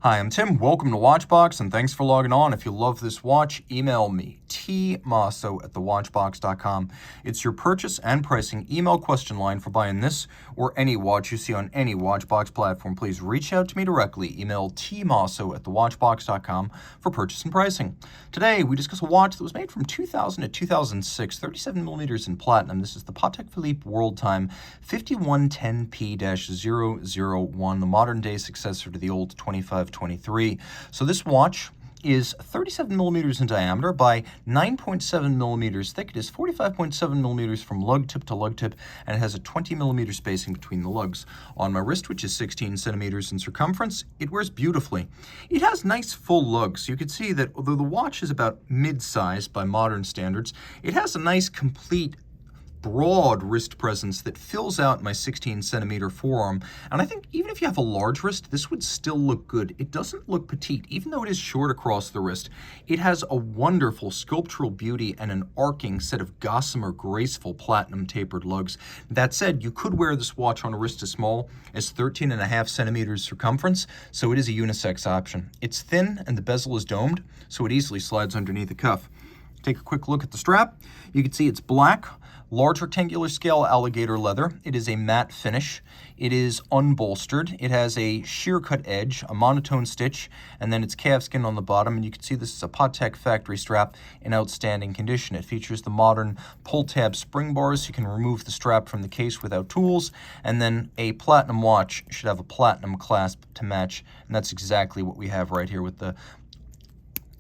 Hi, I'm Tim. Welcome to Watchbox, and thanks for logging on. If you love this watch, email me, tmosso@thewatchbox.com. It's your purchase and pricing email question line for buying this or any watch you see on any Watchbox platform. Please reach out to me directly. Email tmosso@thewatchbox.com for purchase and pricing. Today, we discuss a watch that was made from 2000 to 2006, 37 millimeters in platinum. This is the Patek Philippe World Time 5110P-001, the modern-day successor to the old 2523. So this watch is 37 millimeters in diameter by 9.7 millimeters thick. It is 45.7 millimeters from lug tip to lug tip, and it has a 20 millimeter spacing between the lugs. On my wrist, which is 16 centimeters in circumference, it wears beautifully. It has nice full lugs. You can see that although the watch is about mid-size by modern standards, it has a nice complete broad wrist presence that fills out my 16 centimeter forearm. And I think even if you have a large wrist, this would still look good. It doesn't look petite, even though it is short across the wrist. It has a wonderful sculptural beauty and an arcing set of gossamer, graceful platinum tapered lugs. That said, you could wear this watch on a wrist as small as 13.5 centimeters circumference, so it is a unisex option. It's thin and the bezel is domed, so it easily slides underneath the cuff. Take a quick look at the strap. You can see it's black, large rectangular scale alligator leather. It is a matte finish. It is unbolstered. It has a sheer cut edge, a monotone stitch, and then it's calfskin on the bottom. And you can see this is a Patek factory strap in outstanding condition. It features the modern pull tab spring bars. You can remove the strap from the case without tools. And then a platinum watch should have a platinum clasp to match. And that's exactly what we have right here with the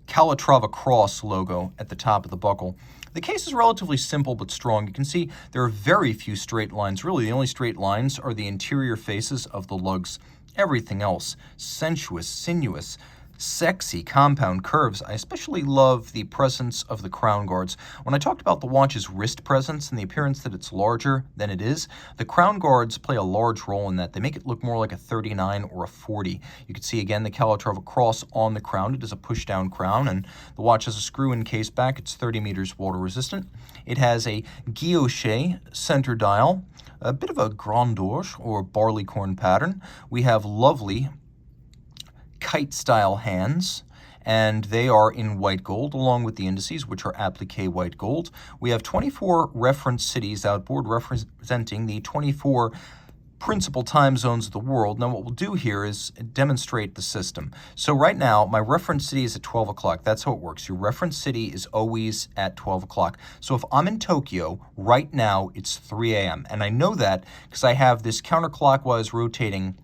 Calatrava Cross logo at the top of the buckle. The case is relatively simple but strong. You can see there are very few straight lines. Really, the only straight lines are the interior faces of the lugs. Everything else, sensuous, sinuous, sexy compound curves. I especially love the presence of the crown guards. When I talked about the watch's wrist presence and the appearance that it's larger than it is, the crown guards play a large role in that. They make it look more like a 39 or a 40. You can see again the Calatrava cross on the crown. It is a push-down crown, and the watch has a screw-in case back. It's 30 meters water resistant. It has a guilloche center dial, a bit of a grand dorge or barleycorn pattern. We have lovely kite-style hands, and they are in white gold, along with the indices, which are applique white gold. We have 24 reference cities outboard, representing the 24 principal time zones of the world. Now, what we'll do here is demonstrate the system. So right now, my reference city is at 12 o'clock. That's how it works. Your reference city is always at 12 o'clock. So if I'm in Tokyo, right now, it's 3 a.m. And I know that because I have this counterclockwise rotating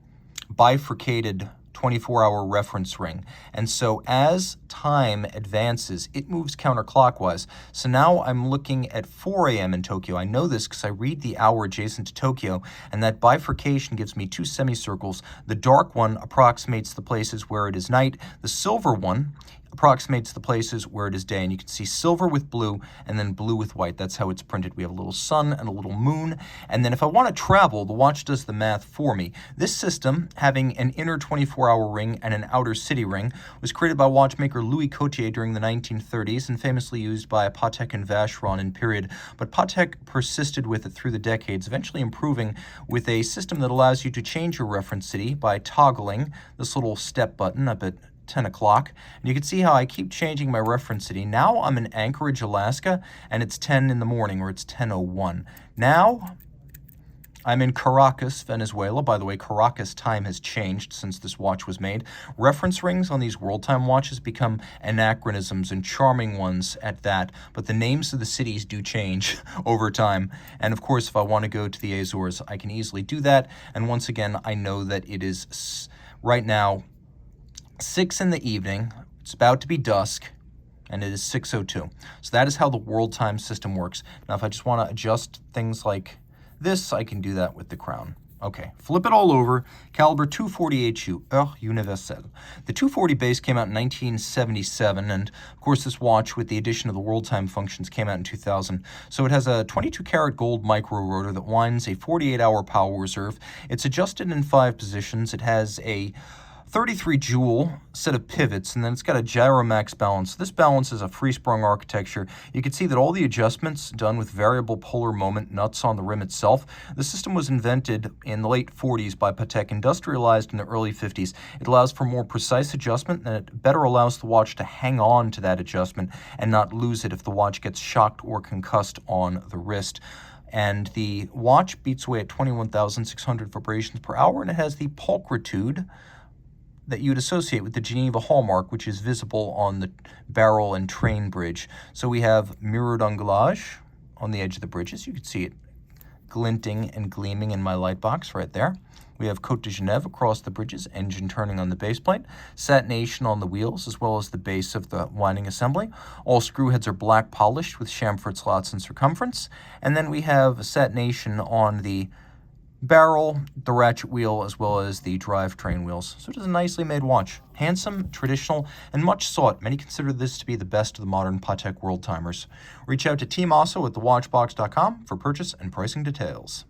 bifurcated 24-hour reference ring. And so as time advances, it moves counterclockwise. So now I'm looking at 4 a.m. in Tokyo. I know this because I read the hour adjacent to Tokyo, and that bifurcation gives me two semicircles. The dark one approximates the places where it is night. The silver one approximates the places where it is day, and you can see silver with blue and then blue with white. That's how it's printed. We have a little sun and a little moon, and then if I want to travel, the watch does the math for me. This system, having an inner 24-hour ring and an outer city ring, was created by watchmaker Louis Cotier during the 1930s and famously used by Patek and Vacheron in period, but Patek persisted with it through the decades, eventually improving with a system that allows you to change your reference city by toggling this little step button up at 10 o'clock. And you can see how I keep changing my reference city. Now I'm in Anchorage, Alaska, and it's 10 in the morning, or it's 10:01. Now I'm in Caracas, Venezuela. By the way, Caracas time has changed since this watch was made. Reference rings on these world time watches become anachronisms, and charming ones at that, but the names of the cities do change over time. And of course, if I want to go to the Azores, I can easily do that. And once again, I know that it is right now 6 in the evening, it's about to be dusk, and it is 6:02. So that is how the world time system works. Now, if I just want to adjust things like this, I can do that with the crown. Okay, flip it all over. Caliber 240HU, heure universelle. The 240 base came out in 1977, and of course this watch, with the addition of the world time functions, came out in 2000. So it has a 22-karat gold micro rotor that winds a 48-hour power reserve. It's adjusted in 5 positions. It has a 33 jewel set of pivots, and then it's got a gyromax balance. This balance is a free-sprung architecture. You can see that all the adjustments done with variable polar moment nuts on the rim itself. The system was invented in the late 40s by Patek, industrialized in the early 50s. It allows for more precise adjustment, and it better allows the watch to hang on to that adjustment and not lose it if the watch gets shocked or concussed on the wrist. And the watch beats away at 21,600 vibrations per hour, and it has the pulchritude that you'd associate with the Geneva hallmark, which is visible on the barrel and train bridge. So we have mirrored ungulage on the edge of the bridges. You can see it glinting and gleaming in my light box right there. We have Côte de Genève across the bridges, engine turning on the base plate, satination on the wheels, as well as the base of the winding assembly. All screw heads are black polished with chamfered slots in circumference. And then we have satination on the barrel, the ratchet wheel, as well as the drivetrain wheels. So it is a nicely made watch. Handsome, traditional, and much sought. Many consider this to be the best of the modern Patek world timers. Reach out to Team Mosso at thewatchbox.com for purchase and pricing details.